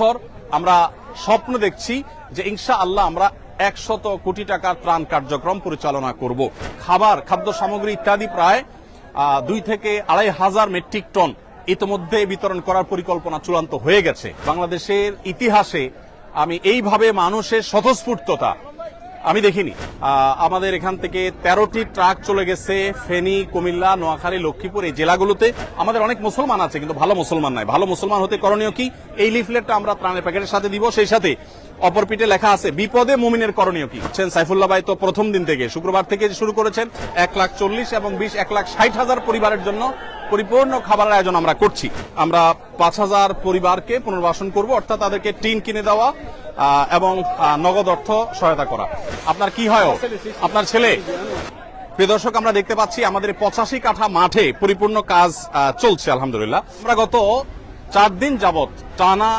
বছর আমরা স্বপ্ন দেখছি যে ইনশাআল্লাহ আমরা 100 কোটি টাকার ত্রাণ কার্যক্রম পরিচালনা করব। খাদ্য সামগ্রী ইত্যাদি প্রায় 2 থেকে 2,500 মেট্রিক টন ইতিমধ্যে বিতরণ করার পরিকল্পনা চূড়ান্ত হয়ে গেছে। বাংলাদেশের ইতিহাসে আমি এইভাবে মানুষের স্বতঃস্ফূর্ততা আমি দেখিনি। আমাদের এখান থেকে 13টি ট্রাক চলে গেছে ফেনী, কুমিল্লা, নোয়াখালী, লক্ষ্মীপুর এই জেলাগুলোতে। আমাদের অনেক মুসলমান আছে কিন্তু ভালো মুসলমান নাই। ভালো মুসলমান হতে করণীয় কি? এই লিফলেটটা আমরা ত্রাণের প্যাকেটের সাথে দিব। সেই সাথে অপর পিঠে লেখা আছে বিপদে মুমিনের করণীয় কি। সাইফুল্লাহ ভাই তো প্রথম দিন থেকে শুক্রবার থেকে শুরু করেছেন 1,40,000 এবং 1,60,000 পরিবারের জন্য পরিপূর্ণ খাবারের আয়োজন আমরা করছি। আমরা 5,000 পরিবারকে পুনর্বাসন করব, অর্থাৎ তাদেরকে টিন কিনে দেওয়া এবং নগদ অর্থ সহায়তা করা। আপনার কি হয়? আপনার ছেলে? প্রিয় দর্শক, আমরা দেখতে পাচ্ছি আমাদের 85 কাঠা মাঠে পরিপূর্ণ কাজ চলছে আলহামদুলিল্লাহ। আমরা গত 4 দিন যাবত টানা